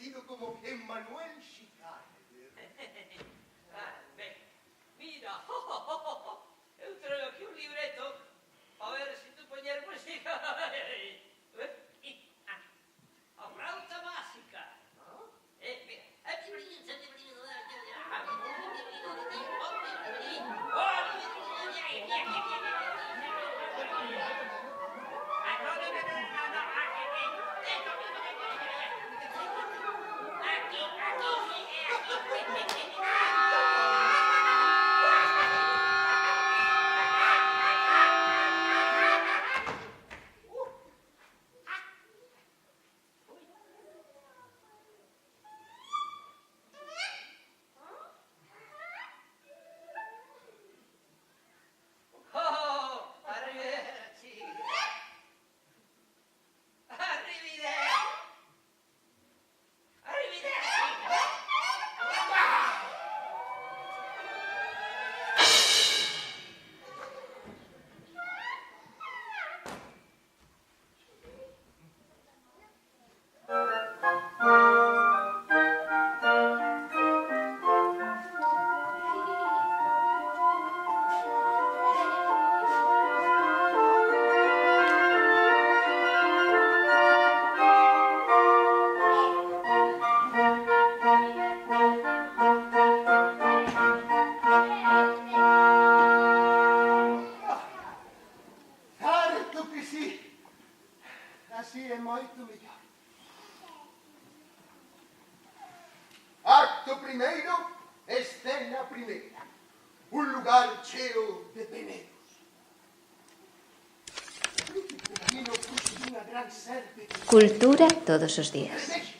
vestido como Emmanuel Chicard. Ben, mira, eu traigo aquí un libreto a ver se tu poñer música. A flauta máxica. Mira. Certo que sí. Así é moito mellor. Acto primeiro, escena primeira. Un lugar cheo de penedos. O príncipe Pino puxo unha gran serpe. Cultura todos os días.